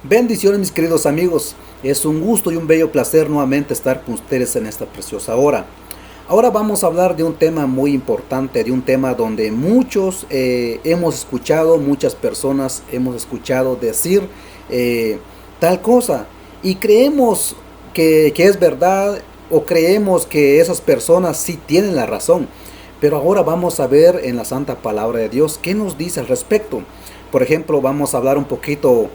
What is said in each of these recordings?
Bendiciones, mis queridos amigos. Es un gusto y un bello placer nuevamente estar con ustedes en esta preciosa hora. Ahora vamos a hablar de un tema muy importante, de un tema donde muchos hemos escuchado, muchas personas hemos escuchado decir tal cosa y creemos que es verdad o creemos que esas personas sí tienen la razón. Pero ahora vamos a ver en la Santa Palabra de Dios qué nos dice al respecto. Por ejemplo, vamos a hablar un poquito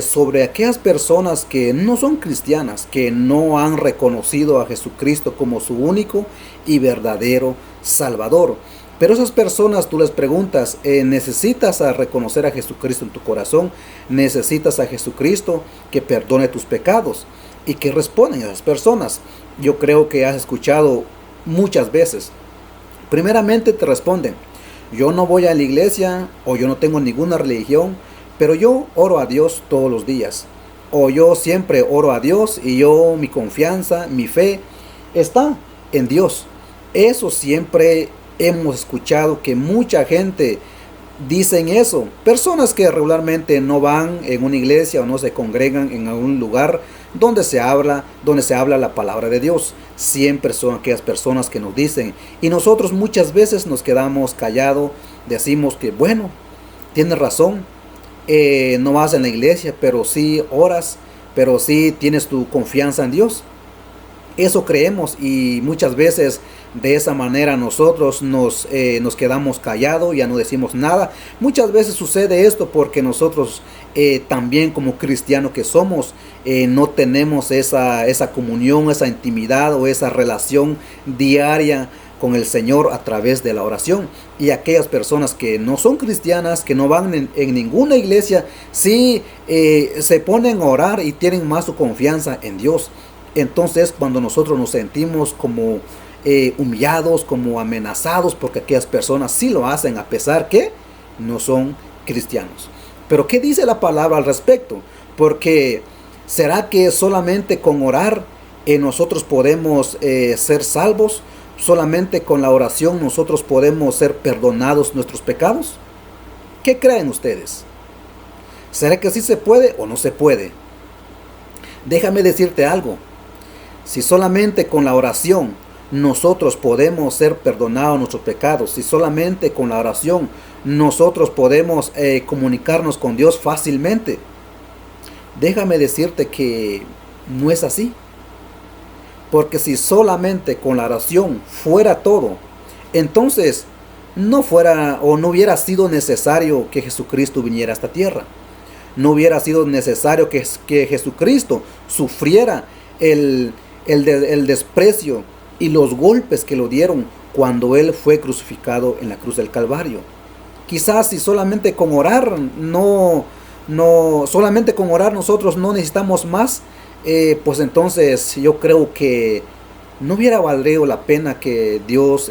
sobre aquellas personas que no son cristianas, que no han reconocido a Jesucristo como su único y verdadero Salvador. Pero esas personas, tú les preguntas, ¿necesitas a reconocer a Jesucristo en tu corazón? ¿Necesitas a Jesucristo que perdone tus pecados? ¿Y qué responden esas personas? Yo creo que has escuchado muchas veces. Primeramente te responden, yo no voy a la iglesia o yo no tengo ninguna religión, pero yo oro a Dios todos los días. O yo siempre oro a Dios y mi confianza, mi fe está en Dios. Eso siempre hemos escuchado que mucha gente dicen eso. Personas que regularmente no van en una iglesia o no se congregan en algún lugar donde se habla la palabra de Dios. Siempre son aquellas personas que nos dicen, y nosotros muchas veces nos quedamos callados, decimos que bueno, tienes razón, no vas en la iglesia, pero sí oras, pero sí tienes tu confianza en Dios. Eso creemos y muchas veces de esa manera nosotros nos quedamos callados, ya no decimos nada. Muchas veces sucede esto porque nosotros también como cristianos que somos, no tenemos esa comunión, esa intimidad o esa relación diaria con el Señor a través de la oración. Y aquellas personas que no son cristianas, que no van en ninguna iglesia, sí se ponen a orar y tienen más su confianza en Dios. Entonces cuando nosotros nos sentimos como humillados, como amenazados, porque aquellas personas sí lo hacen a pesar que no son cristianos. Pero ¿qué dice la palabra al respecto? Porque ¿será que solamente con orar nosotros podemos ser salvos? ¿Solamente con la oración nosotros podemos ser perdonados nuestros pecados? ¿Qué creen ustedes? ¿Será que sí se puede o no se puede? Déjame decirte algo. Si solamente con la oración nosotros podemos ser perdonados nuestros pecados, si solamente con la oración nosotros podemos comunicarnos con Dios fácilmente, déjame decirte que no es así. Porque si solamente con la oración fuera todo, entonces no fuera o no hubiera sido necesario que Jesucristo viniera a esta tierra. No hubiera sido necesario que Jesucristo sufriera el desprecio y los golpes que lo dieron cuando Él fue crucificado en la cruz del Calvario. Quizás si solamente con orar, solamente con orar nosotros no necesitamos más, pues entonces yo creo que no hubiera valido la pena que Dios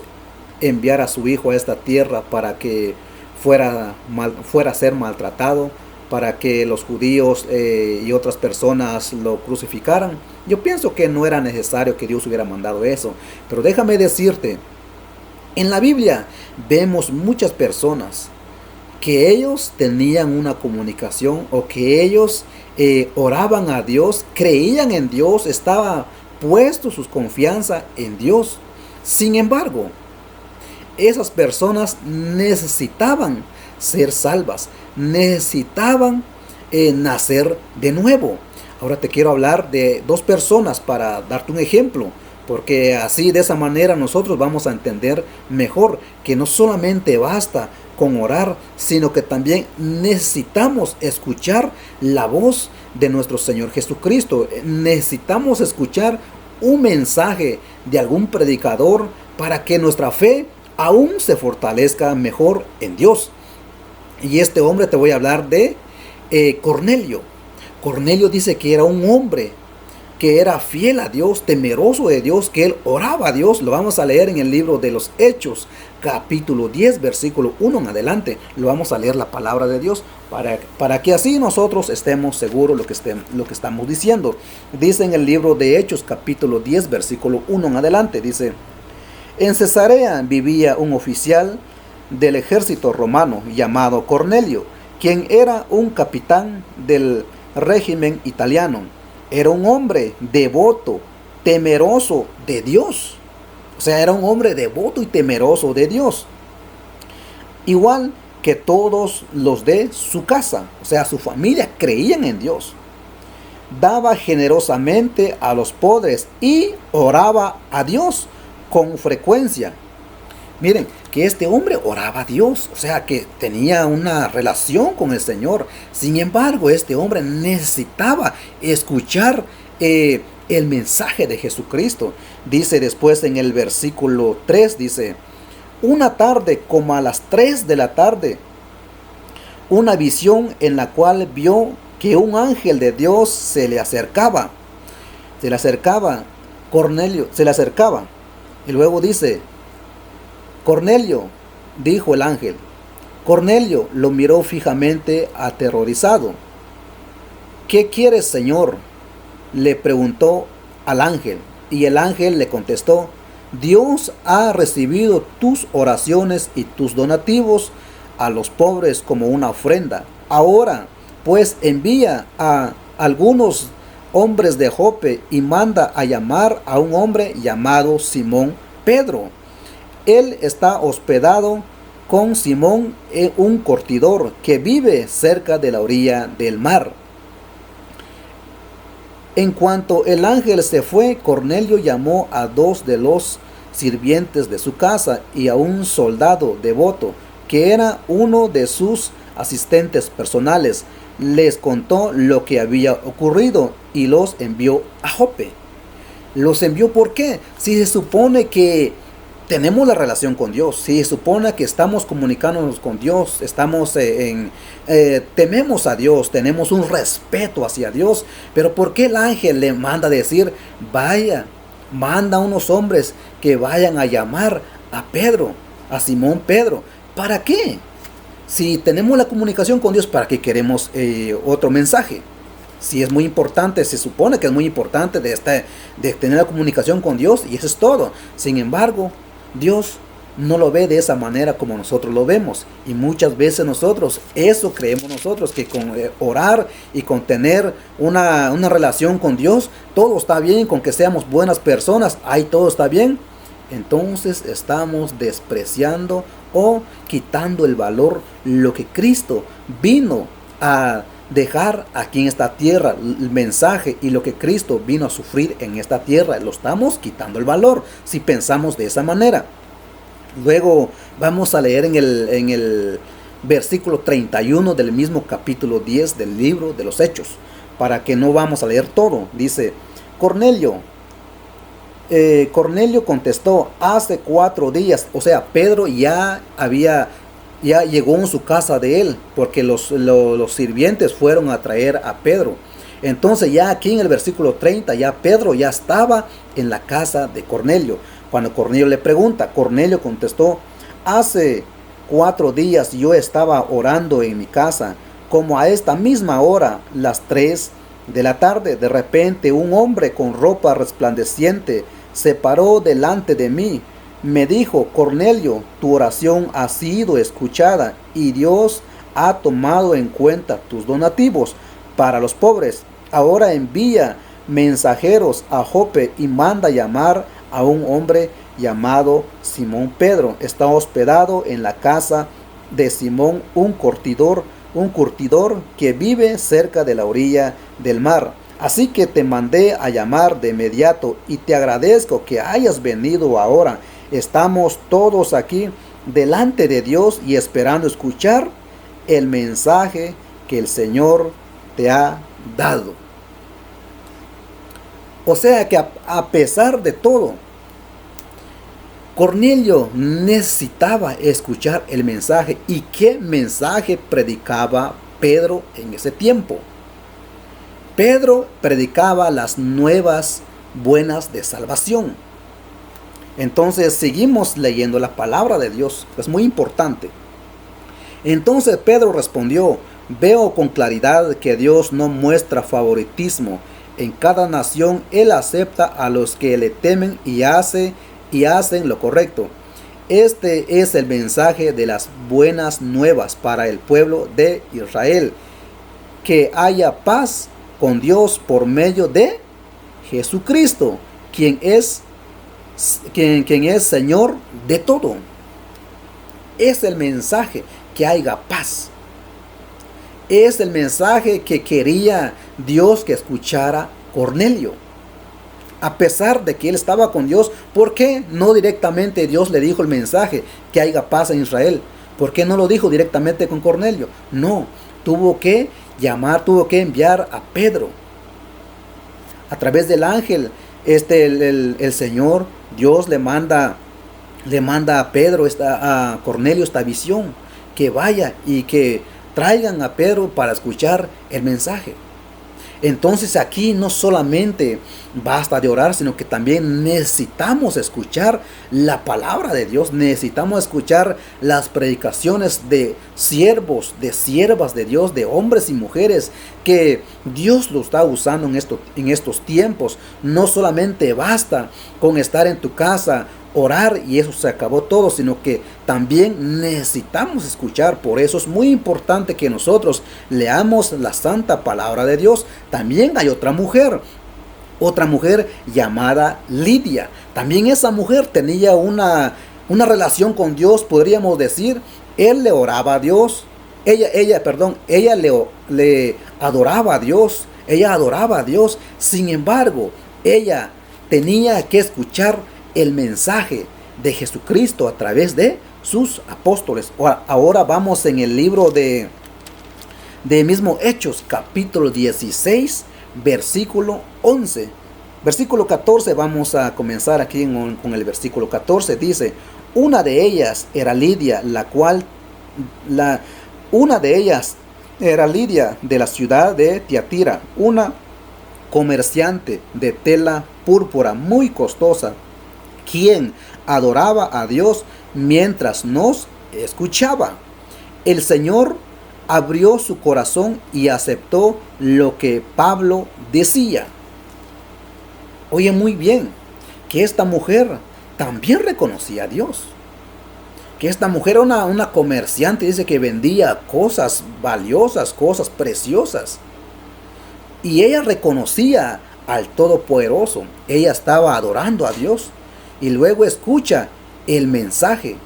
enviara a su Hijo a esta tierra para que fuera a ser maltratado, para que los judíos y otras personas lo crucificaran. Yo pienso que no era necesario que Dios hubiera mandado eso. Pero déjame decirte, en la Biblia vemos muchas personas que ellos tenían una comunicación o que ellos oraban a Dios, creían en Dios, estaba puesto su confianza en Dios. Sin embargo, esas personas necesitaban ser salvas, necesitaban nacer de nuevo. Ahora te quiero hablar de dos personas para darte un ejemplo, porque así de esa manera nosotros vamos a entender mejor que no solamente basta con orar, sino que también necesitamos escuchar la voz de nuestro Señor Jesucristo. Necesitamos escuchar un mensaje de algún predicador para que nuestra fe aún se fortalezca mejor en Dios. Y este hombre te voy a hablar de Cornelio. Cornelio dice que era un hombre que era fiel a Dios, temeroso de Dios, que él oraba a Dios. Lo vamos a leer en el libro de los Hechos, capítulo 10, versículo 1 en adelante. Lo vamos a leer la palabra de Dios para que así nosotros estemos seguros lo que estamos diciendo. Dice en el libro de Hechos, capítulo 10, versículo 1 en adelante, dice: en Cesarea vivía un oficial del ejército romano llamado Cornelio, quien era un capitán del régimen italiano. Era un hombre devoto, temeroso de Dios. O sea, era un hombre devoto y temeroso de Dios. Igual que todos los de su casa. O sea, su familia creían en Dios. Daba generosamente a los pobres y oraba a Dios con frecuencia. Miren, que este hombre oraba a Dios, o sea que tenía una relación con el Señor. Sin embargo, este hombre necesitaba escuchar el mensaje de Jesucristo. Dice después en el versículo 3, dice, una tarde como a las 3 de la tarde, una visión en la cual vio que un ángel de Dios se le acercaba. Cornelio, se le acercaba. Y luego dice, Cornelio, dijo el ángel. Cornelio lo miró fijamente, aterrorizado. ¿Qué quieres, Señor?, le preguntó al ángel. Y el ángel le contestó, Dios ha recibido tus oraciones y tus donativos a los pobres como una ofrenda. Ahora, pues envía a algunos hombres de Jope y manda a llamar a un hombre llamado Simón Pedro. Él está hospedado con Simón, un curtidor que vive cerca de la orilla del mar. En cuanto el ángel se fue, Cornelio llamó a 2 de los sirvientes de su casa y a un soldado devoto, que era uno de sus asistentes personales. Les contó lo que había ocurrido y los envió a Jope. ¿Los envió por qué? Si se supone que tenemos la relación con Dios, si se supone que estamos comunicándonos con Dios, tememos a Dios, tenemos un respeto hacia Dios, pero ¿por qué el ángel le manda a decir, vaya, manda a unos hombres que vayan a llamar a Pedro, a Simón Pedro? ¿Para qué? Si tenemos la comunicación con Dios, ¿para qué queremos otro mensaje? Si es muy importante, se supone que es muy importante de tener la comunicación con Dios, y eso es todo. Sin embargo, Dios no lo ve de esa manera como nosotros lo vemos, y muchas veces eso creemos nosotros, que con orar y con tener una relación con Dios, todo está bien, con que seamos buenas personas, ahí todo está bien. Entonces estamos despreciando o quitando el valor, lo que Cristo vino a dejar aquí en esta tierra, el mensaje y lo que Cristo vino a sufrir en esta tierra, lo estamos quitando el valor si pensamos de esa manera. Luego vamos a leer en el versículo 31 del mismo capítulo 10 del libro de los Hechos, para que no vamos a leer todo. Dice, Cornelio contestó, hace 4 días, o sea, Pedro ya llegó en su casa de él, porque los sirvientes fueron a traer a Pedro. Entonces ya aquí en el versículo 30, ya Pedro ya estaba en la casa de Cornelio. Cuando Cornelio le pregunta, Cornelio contestó, hace 4 días yo estaba orando en mi casa, como a esta misma hora, las 3 de la tarde, de repente un hombre con ropa resplandeciente se paró delante de mí. Me dijo, Cornelio, tu oración ha sido escuchada y Dios ha tomado en cuenta tus donativos para los pobres. Ahora envía mensajeros a Jope y manda llamar a un hombre llamado Simón Pedro. Está hospedado en la casa de Simón, un curtidor que vive cerca de la orilla del mar. Así que te mandé a llamar de inmediato y te agradezco que hayas venido ahora. Estamos todos aquí delante de Dios y esperando escuchar el mensaje que el Señor te ha dado. O sea que a pesar de todo, Cornelio necesitaba escuchar el mensaje. ¿Y qué mensaje predicaba Pedro en ese tiempo? Pedro predicaba las nuevas buenas de salvación. Entonces seguimos leyendo la palabra de Dios, es muy importante. Entonces Pedro respondió, veo con claridad que Dios no muestra favoritismo. En cada nación Él acepta a los que le temen y hacen lo correcto. Este es el mensaje de las buenas nuevas para el pueblo de Israel. que haya paz con Dios por medio de Jesucristo, quien es Señor de todo. Es el mensaje, que haya paz. Es el mensaje que quería Dios que escuchara Cornelio. A pesar de que él estaba con Dios, ¿por qué no directamente Dios le dijo el mensaje, que haya paz en Israel? ¿Por qué no lo dijo directamente con Cornelio? No, tuvo que enviar a Pedro. A través del ángel, el Señor, Dios le manda a Pedro, a Cornelio, esta visión, que vaya y que traigan a Pedro para escuchar el mensaje. Entonces aquí no solamente basta de orar, sino que también necesitamos escuchar la palabra de Dios. Necesitamos escuchar las predicaciones de siervos, de siervas de Dios, de hombres y mujeres que Dios lo está usando en estos tiempos. No solamente basta con estar en tu casa, orar y eso se acabó todo, sino que también necesitamos escuchar. Por eso es muy importante que nosotros leamos la santa palabra de Dios. También hay otra mujer llamada Lidia. También esa mujer tenía una relación con Dios, podríamos decir. Él le oraba a Dios. Ella le adoraba a Dios. Ella adoraba a Dios. Sin embargo, ella tenía que escuchar el mensaje de Jesucristo a través de sus apóstoles. Ahora vamos en el libro de mismo Hechos, capítulo 16, versículo 11. Versículo 14, vamos a comenzar aquí con el versículo 14. Dice: una de ellas era Lidia, de la ciudad de Tiatira, una comerciante de tela púrpura muy costosa, quien adoraba a Dios mientras nos escuchaba. El Señor abrió su corazón y aceptó lo que Pablo decía. Oye muy bien, que esta mujer también reconocía a Dios. Que esta mujer era una comerciante, dice que vendía cosas valiosas, cosas preciosas. Y ella reconocía al Todopoderoso. Ella estaba adorando a Dios. Y luego escucha el mensaje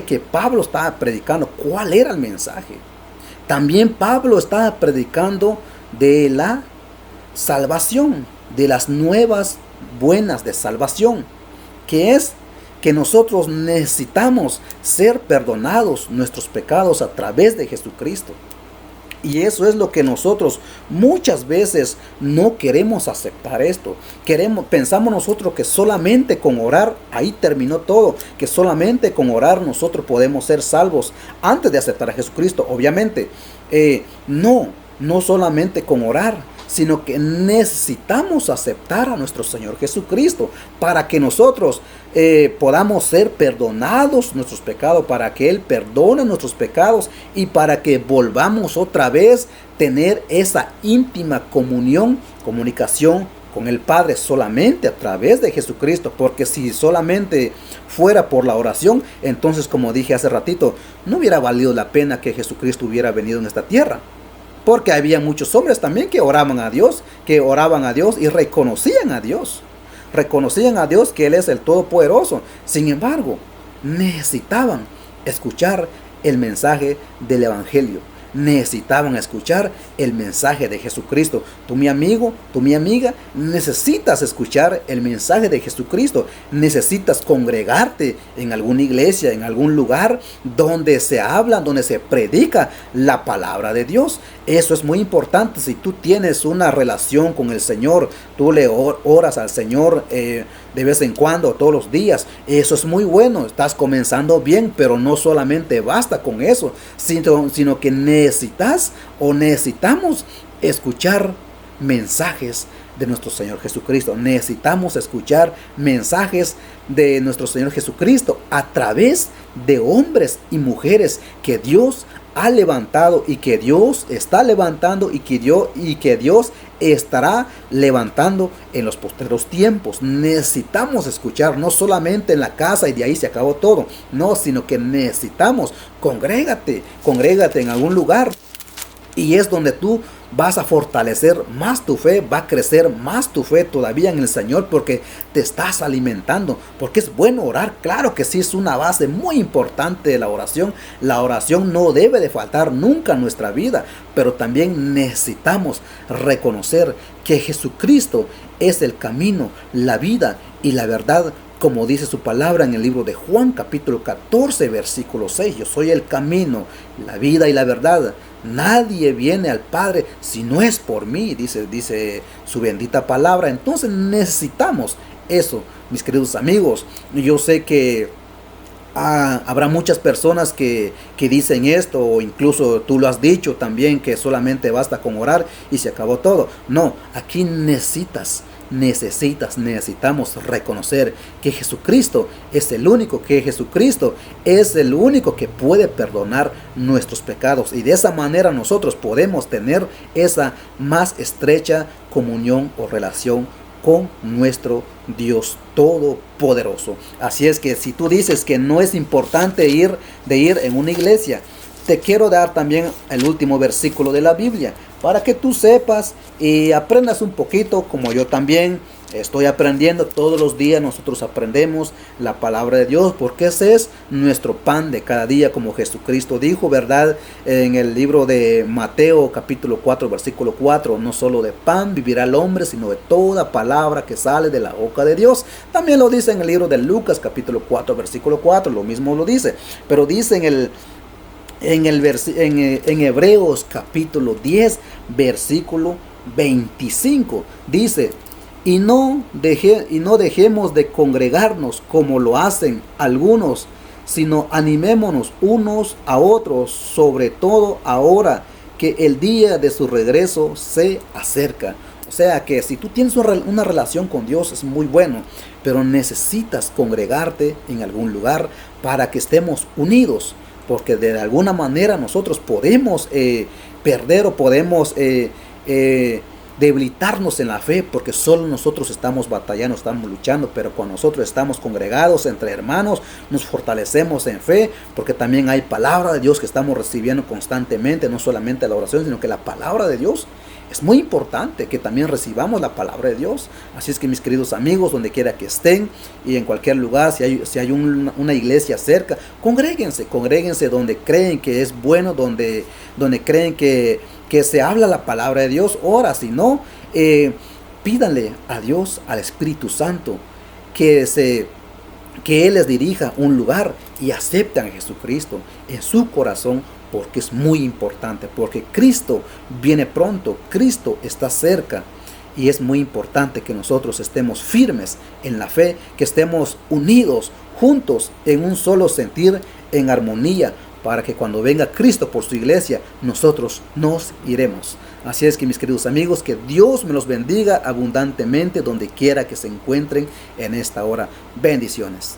que Pablo estaba predicando. ¿Cuál era el mensaje? También Pablo estaba predicando de la salvación, de las nuevas buenas de salvación, que es que nosotros necesitamos ser perdonados nuestros pecados a través de Jesucristo. Y eso es lo que nosotros muchas veces no queremos aceptar esto. Pensamos nosotros que solamente con orar ahí terminó todo. Que solamente con orar nosotros podemos ser salvos antes de aceptar a Jesucristo. Obviamente, no solamente con orar, sino que necesitamos aceptar a nuestro Señor Jesucristo para que nosotros podamos ser perdonados nuestros pecados, para que Él perdone nuestros pecados y para que volvamos otra vez tener esa íntima comunicación con el Padre solamente a través de Jesucristo. Porque si solamente fuera por la oración, entonces, como dije hace ratito, no hubiera valido la pena que Jesucristo hubiera venido en esta tierra. Porque había muchos hombres también que oraban a Dios y reconocían a Dios. Reconocían a Dios que Él es el Todopoderoso. Sin embargo, necesitaban escuchar el mensaje del Evangelio. Necesitaban escuchar el mensaje de Jesucristo. Tú, mi amigo, tú, mi amiga, necesitas escuchar el mensaje de Jesucristo. Necesitas congregarte en alguna iglesia, en algún lugar donde se habla, donde se predica la palabra de Dios. Eso es muy importante. Si tú tienes una relación con el Señor, tú le oras al Señor de vez en cuando, todos los días, eso es muy bueno. Estás comenzando bien, pero no solamente basta con eso, sino que necesitamos escuchar mensajes de nuestro Señor Jesucristo. Necesitamos escuchar mensajes de nuestro Señor Jesucristo a través de hombres y mujeres que Dios ha levantado y que Dios está levantando y que Dios estará levantando en los postreros tiempos. Necesitamos escuchar, no solamente en la casa y de ahí se acabó todo, no, sino que necesitamos, congrégate en algún lugar Y es donde tú vas a fortalecer más tu fe, va a crecer más tu fe todavía en el Señor, porque te estás alimentando, porque es bueno orar. Claro que sí, es una base muy importante de la oración. La oración no debe de faltar nunca en nuestra vida, pero también necesitamos reconocer que Jesucristo es el camino, la vida y la verdad, como dice su palabra en el libro de Juan capítulo 14 versículo 6. Yo soy el camino, la vida y la verdad. Nadie viene al Padre si no es por mí, dice su bendita palabra. Entonces necesitamos eso, mis queridos amigos. Yo sé que habrá muchas personas que dicen esto, o incluso tú lo has dicho también, que solamente basta con orar y se acabó todo. No, aquí necesitamos reconocer que Jesucristo es el único, que puede perdonar nuestros pecados, y de esa manera nosotros podemos tener esa más estrecha comunión o relación con nuestro Dios Todopoderoso. Así es que si tú dices que no es importante ir en una iglesia, te quiero dar también el último versículo de la Biblia, para que tú sepas y aprendas un poquito, como yo también estoy aprendiendo. Todos los días nosotros aprendemos la palabra de Dios, porque ese es nuestro pan de cada día, como Jesucristo dijo, ¿verdad? En el libro de Mateo capítulo 4 versículo 4, no solo de pan vivirá el hombre, sino de toda palabra que sale de la boca de Dios. También lo dice en el libro de Lucas capítulo 4 versículo 4, lo mismo lo dice, pero dice en Hebreos capítulo 10 versículo 25, dice: y no dejemos de congregarnos como lo hacen algunos, sino animémonos unos a otros, sobre todo ahora que el día de su regreso se acerca. O sea que si tú tienes una relación con Dios, es muy bueno, pero necesitas congregarte en algún lugar para que estemos unidos, porque de alguna manera nosotros podemos perder, o podemos debilitarnos en la fe, porque solo nosotros estamos batallando, estamos luchando. Pero cuando nosotros estamos congregados entre hermanos, nos fortalecemos en fe, porque también hay palabra de Dios que estamos recibiendo constantemente, no solamente la oración, sino que la palabra de Dios. Es muy importante que también recibamos la palabra de Dios. Así es que, mis queridos amigos, donde quiera que estén y en cualquier lugar, si hay una iglesia cerca, congréguense donde creen que es bueno, donde creen que se habla la palabra de Dios. Ora, si no, pídanle a Dios, al Espíritu Santo, que Él les dirija un lugar, y aceptan a Jesucristo en su corazón, porque es muy importante, porque Cristo viene pronto, Cristo está cerca, y es muy importante que nosotros estemos firmes en la fe, que estemos unidos, juntos, en un solo sentir, en armonía, para que cuando venga Cristo por su iglesia, nosotros nos iremos. Así es que, mis queridos amigos, que Dios me los bendiga abundantemente donde quiera que se encuentren en esta hora. Bendiciones.